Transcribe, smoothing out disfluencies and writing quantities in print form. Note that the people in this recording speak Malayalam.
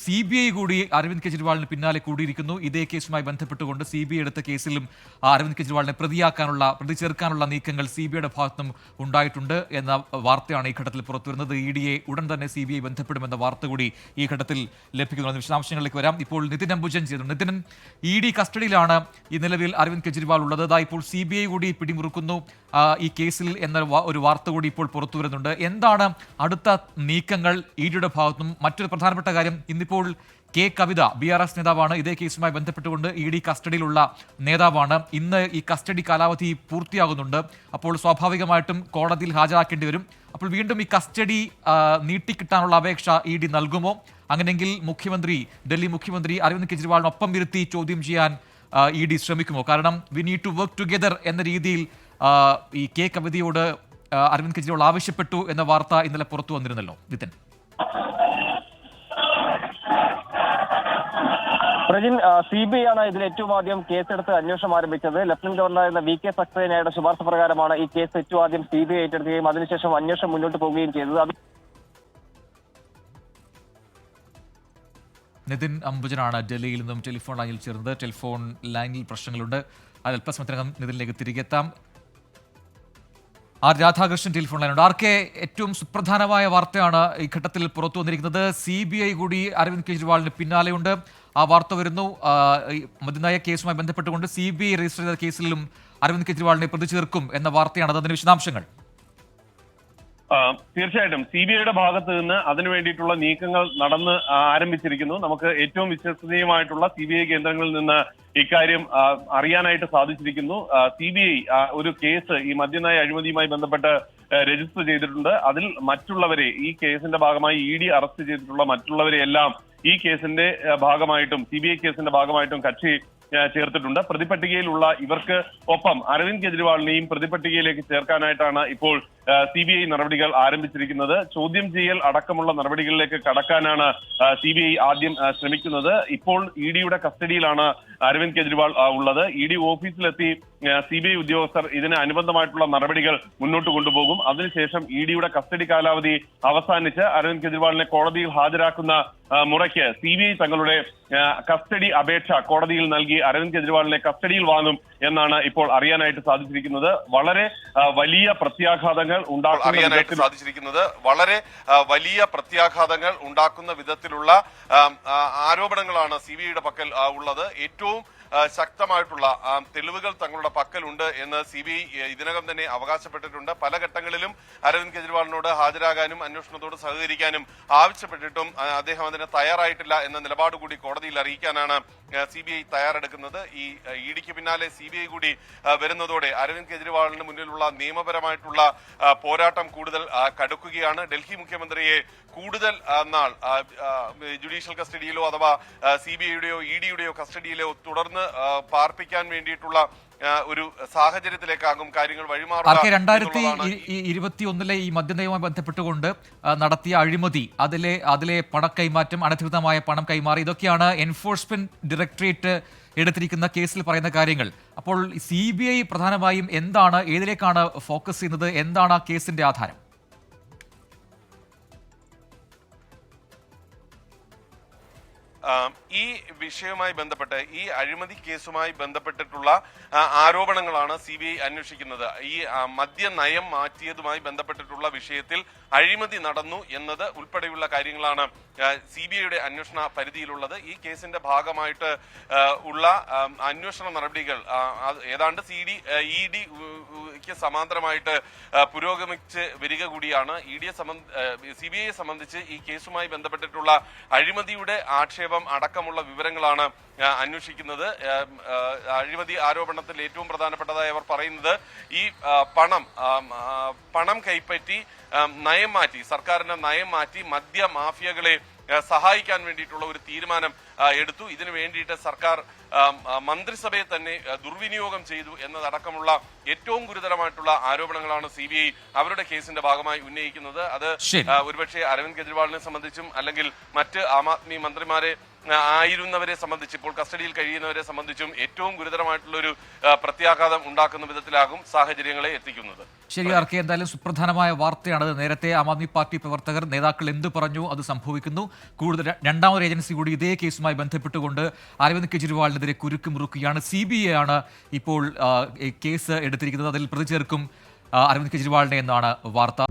CBI കൂടി അരവിന്ദ് കെജ്രിവാളിന് പിന്നാലെ കൂടിയിരിക്കുന്നു. ഇതേ കേസുമായി ബന്ധപ്പെട്ടുകൊണ്ട് CBI എടുത്ത കേസിലും അരവിന്ദ് കെജ്രിവാളിനെ പ്രതി ചേർക്കാനുള്ള നീക്കങ്ങൾ CBIയുടെ ഭാഗത്തുനിന്നും ഉണ്ടായിട്ടുണ്ട് എന്ന വാർത്തയാണ് ഈ ഘട്ടത്തിൽ പുറത്തുവരുന്നത്. EDയെ ഉടൻ തന്നെ CBI ബന്ധപ്പെടുമെന്ന വാർത്ത കൂടി ഈ ഘട്ടത്തിൽ ലഭിക്കുന്നു. വിശദാംശങ്ങളിലേക്ക് വരാം. ഇപ്പോൾ നിതിൻ അംബുജൻ ചെയ്തു. നിതിൻ, ED കസ്റ്റഡിയിലാണ് ഈ നിലവിൽ അരവിന്ദ് കെജ്രിവാൾ ഉള്ളത്. ഇപ്പോൾ CBI കൂടി പിടിമുറുക്കുന്നു ഈ കേസിൽ എന്ന ഒരു വാർത്ത കൂടി ഇപ്പോൾ പുറത്തു വരുന്നുണ്ട്. എന്താണ് അടുത്ത നീക്കങ്ങൾ EDയുടെ ഭാഗത്തുനിന്നും? മറ്റൊരു പ്രധാനപ്പെട്ട കാര്യം, ഇന്നിപ്പോൾ കെ കവിത BRS നേതാവാണ്, ഇതേ കേസുമായി ബന്ധപ്പെട്ടുകൊണ്ട് ED കസ്റ്റഡിയിലുള്ള നേതാവാണ്. ഇന്ന് ഈ കസ്റ്റഡി കാലാവധി പൂർത്തിയാകുന്നുണ്ട്. അപ്പോൾ സ്വാഭാവികമായിട്ടും കോടതിയിൽ ഹാജരാക്കേണ്ടി വരും. അപ്പോൾ വീണ്ടും ഈ കസ്റ്റഡി നീട്ടിക്കിട്ടാനുള്ള അപേക്ഷ ED നൽകുമോ? അങ്ങനെയെങ്കിൽ ഡൽഹി മുഖ്യമന്ത്രി അരവിന്ദ് കെജ്രിവാളിനൊപ്പം ഇരുത്തി ചോദ്യം ചെയ്യാൻ ED ശ്രമിക്കുമോ? കാരണം we need to work together എന്ന രീതിയിൽ ഈ കെ കവിതയോട് അരവിന്ദ് കെജ്രിവാൾ ആവശ്യപ്പെട്ടു എന്ന വാർത്ത ഇന്നലെ പുറത്തു വന്നിരുന്നല്ലോ. നിതിൻ, പ്രജിൻ, CBI ആണ് ഇതിൽ ഏറ്റവും ആദ്യം കേസെടുത്ത് അന്വേഷണം ആരംഭിച്ചത്. ലഫ്റ്റനന്റ് ഗവർണറായിരുന്ന VK സക്സേനയുടെ ശുപാർശ പ്രകാരമാണ് ഈ കേസ് ഏറ്റവും ആദ്യം CBI ഏറ്റെടുക്കുകയും അതിനുശേഷം അന്വേഷണം മുന്നോട്ട് പോവുകയും ചെയ്തത്. നിതിൻ അംബുജനാണ് ഡൽഹിയിൽ നിന്നും ടെലിഫോൺ ലൈനിൽ ചേർന്നത്. ടെലിഫോൺ ലൈനിൽ പ്രശ്നങ്ങളുണ്ട്, അത് അല്പസമയത്തിനകം നിതിനിലേക്ക് തിരികെത്താം. രാധാകൃഷ്ണൻ ടെലിഫോൺ ലൈനുണ്ട്. ആർക്കെ, ഏറ്റവും സുപ്രധാനമായ വാർത്തയാണ് ഈ ഘട്ടത്തിൽ പുറത്തു വന്നിരിക്കുന്നത്. CBI കൂടി അരവിന്ദ് കെജ്രിവാളിന് പിന്നാലെയുണ്ട്. ആ വാർത്ത വരുന്നു, മദ്യനയ കേസുമായി ബന്ധപ്പെട്ടുകൊണ്ട് CBI രജിസ്റ്റർ ചെയ്ത കേസിലും അരവിന്ദ് കെജ്രിവാളിനെ പ്രതി ചേർക്കും എന്ന വാർത്തയാണ്. അതിന്റെ വിശദാംശങ്ങൾ. തീർച്ചയായിട്ടും CBIയുടെ ഭാഗത്ത് നിന്ന് അതിനു വേണ്ടിയിട്ടുള്ള നീക്കങ്ങൾ നടന്ന് ആരംഭിച്ചിരിക്കുന്നു. നമുക്ക് ഏറ്റവും വിശ്വസനീയമായിട്ടുള്ള CBI കേന്ദ്രങ്ങളിൽ നിന്ന് ഇക്കാര്യം അറിയാനായിട്ട് സാധിച്ചിരിക്കുന്നു. CBI ഒരു കേസ് ഈ മദ്യനയ അഴിമതിയുമായി ബന്ധപ്പെട്ട് രജിസ്റ്റർ ചെയ്തിട്ടുണ്ട്. അതിൽ മറ്റുള്ളവരെ, ഈ കേസിന്റെ ഭാഗമായി ED അറസ്റ്റ് ചെയ്തിട്ടുള്ള മറ്റുള്ളവരെ എല്ലാം ഈ കേസിന്റെ ഭാഗമായിട്ടും CBI കേസിന്റെ ഭാഗമായിട്ടും കക്ഷി ചേർത്തിട്ടുണ്ട്. പ്രതിപട്ടികയിലുള്ള ഇവർക്ക് ഒപ്പം അരവിന്ദ് കെജ്രിവാളിനെയും പ്രതിപട്ടികയിലേക്ക് ചേർക്കാനായിട്ടാണ് ഇപ്പോൾ CBI നടപടികൾ ആരംഭിച്ചിരിക്കുന്നത്. ചോദ്യം ചെയ്യൽ അടക്കമുള്ള നടപടികളിലേക്ക് കടക്കാനാണ് CBI ആദ്യം ശ്രമിക്കുന്നത്. ഇപ്പോൾ EDയുടെ കസ്റ്റഡിയിലാണ് അരവിന്ദ് കെജ്രിവാൾ ഉള്ളത്. ED ഓഫീസിലെത്തി CBI ഉദ്യോഗസ്ഥർ ഇതിന് അനുബന്ധമായിട്ടുള്ള നടപടികൾ മുന്നോട്ട് കൊണ്ടുപോകും. അതിനുശേഷം EDയുടെ കസ്റ്റഡി കാലാവധി അവസാനിച്ച് അരവിന്ദ് കെജ്രിവാളിനെ കോടതിയിൽ ഹാജരാക്കുന്ന മുറയ്ക്ക് CBI തങ്ങളുടെ കസ്റ്റഡി അപേക്ഷ കോടതിയിൽ നൽകി അരവിന്ദ് കെജ്രിവാളിനെ കസ്റ്റഡിയിൽ വാങ്ങും എന്നാണ് ഇപ്പോൾ അറിയാനായിട്ട് സാധിച്ചിരിക്കുന്നത്. വളരെ വലിയ പ്രത്യാഘാതങ്ങൾ ഉണ്ടാക്കുന്ന വിധത്തിലുള്ള ആരോപണങ്ങളാണ് CBIയുടെ പക്കൽ ഉള്ളത്. ഏറ്റവും ശക്തമായിട്ടുള്ള തെളിവുകൾ തങ്ങളുടെ പക്കലുണ്ട് എന്ന് CBI ഇതിനകം തന്നെ അവകാശപ്പെട്ടിട്ടുണ്ട്. പല ഘട്ടങ്ങളിലും അരവിന്ദ് കെജ്രിവാളിനോട് ഹാജരാകാനും അന്വേഷണത്തോട് സഹകരിക്കാനും ആവശ്യപ്പെട്ടിട്ടും അദ്ദേഹം അതിന് തയ്യാറായിട്ടില്ല എന്ന നിലപാട് കൂടി കോടതിയിൽ അറിയിക്കാനാണ് CBI തയ്യാറെടുക്കുന്നത്. ഈ EDക്ക് പിന്നാലെ CBI കൂടി വരുന്നതോടെ അരവിന്ദ് കെജ്രിവാളിന് മുന്നിലുള്ള നിയമപരമായിട്ടുള്ള പോരാട്ടം കൂടുതൽ കടുക്കുകയാണ്. ഡൽഹി മുഖ്യമന്ത്രിയെ കൂടുതൽ നാൾ ജുഡീഷ്യൽ കസ്റ്റഡിയിലോ അഥവാ CBIയുടെയോ EDയുടെയോ കസ്റ്റഡിയിലോ തുടർന്ന് പാർപ്പിക്കാൻ വേണ്ടിയിട്ടുള്ള ഒരു സാഹചര്യത്തിലേക്കാകും കാര്യങ്ങൾ വഴിമാറുക. 2021 ഈ മദ്യനയവുമായി ബന്ധപ്പെട്ടുകൊണ്ട് നടത്തിയ അഴിമതി, അതിലെ പണക്കൈമാറ്റം, അനധികൃതമായ പണം കൈമാറി, ഇതൊക്കെയാണ് എൻഫോഴ്സ്മെന്റ് ഡയറക്ടറേറ്റ് എടുത്തിരിക്കുന്ന കേസിൽ പറയുന്ന കാര്യങ്ങൾ. അപ്പോൾ CBI പ്രധാനമായും ഏതിലേക്കാണ് ഫോക്കസ് ചെയ്യുന്നത്? എന്താണ് ആ കേസിന്റെ ആധാരം? ഈ വിഷയവുമായി ബന്ധപ്പെട്ട്, ഈ അഴിമതി കേസുമായി ബന്ധപ്പെട്ടിട്ടുള്ള ആരോപണങ്ങളാണ് CBI അന്വേഷിക്കുന്നത്. ഈ മദ്യനയം മാറ്റിയതുമായി ബന്ധപ്പെട്ടിട്ടുള്ള വിഷയത്തിൽ അഴിമതി നടന്നു എന്നത് ഉൾപ്പെടെയുള്ള കാര്യങ്ങളാണ് CBIയുടെ അന്വേഷണ പരിധിയിലുള്ളത്. ഈ കേസിന്റെ ഭാഗമായിട്ട് ഉള്ള അന്വേഷണ നടപടികൾ ഏതാണ്ട് EDക്ക് സമാന്തരമായിട്ട് പുരോഗമിച്ച് വരിക കൂടിയാണ്. CBIയെ സംബന്ധിച്ച് ഈ കേസുമായി ബന്ധപ്പെട്ടിട്ടുള്ള അഴിമതിയുടെ ആക്ഷേപം അടക്കമുള്ള വിവരങ്ങളാണ് അന്വേഷിക്കുന്നത്. അഴിമതി ആരോപണത്തിൽ ഏറ്റവും പ്രധാനപ്പെട്ടതായി അവർ പറയുന്നത് ഈ പണം കൈപ്പറ്റി നയം മാറ്റി, സർക്കാരിന്റെ നയം മാറ്റി മദ്യ മാഫിയകളെ സഹായിക്കാൻ വേണ്ടിയിട്ടുള്ള ഒരു തീരുമാനം എടുത്തു. ഇതിനു വേണ്ടിയിട്ട് സർക്കാർ മന്ത്രിസഭയെ തന്നെ ദുർവിനിയോഗം ചെയ്തു എന്നതടക്കമുള്ള ഏറ്റവും ഗുരുതരമായിട്ടുള്ള ആരോപണങ്ങളാണ് CBI അവരുടെ കേസിന്റെ ഭാഗമായി ഉന്നയിക്കുന്നത്. അത് ഒരുപക്ഷെ അരവിന്ദ് കെജ്രിവാളിനെ സംബന്ധിച്ചും അല്ലെങ്കിൽ മറ്റ് ആം ആദ്മി മന്ത്രിമാരെ ആയിരുന്നവരെ സംബന്ധിച്ച് ഇപ്പോൾ കസ്റ്റഡിയിൽ കഴിയുന്നവരെ സംബന്ധിച്ചും ഏറ്റവും ഗുരുതരമായിട്ടുള്ളൊരു പ്രത്യാഘാതം ഉണ്ടാക്കുന്ന വിധത്തിലാകും സാഹചര്യങ്ങളെ എത്തിക്കുന്നത്. ശരി ആർ കെ, എന്തായാലും സുപ്രധാനമായ വാർത്തയാണ്. നേരത്തെ ആം ആദ്മി പാർട്ടി പ്രവർത്തകർ നേതാക്കൾ എന്ത് പറഞ്ഞു അത് സംഭവിക്കുന്നു. കൂടുതൽ രണ്ടാമതൊരു ഏജൻസി കൂടി ഇതേ കേസുമായി ബന്ധപ്പെട്ടുകൊണ്ട് അരവിന്ദ് കെജ്രിവാളിനെതിരെ കുരുക്ക് മുറുക്കുകയാണ്. CBI ആണ് ഇപ്പോൾ കേസ് എടുത്തിരിക്കുന്നത്. അതിൽ പ്രതി ചേർക്കും അരവിന്ദ് കെജ്രിവാളിനെ എന്നാണ് വാർത്ത.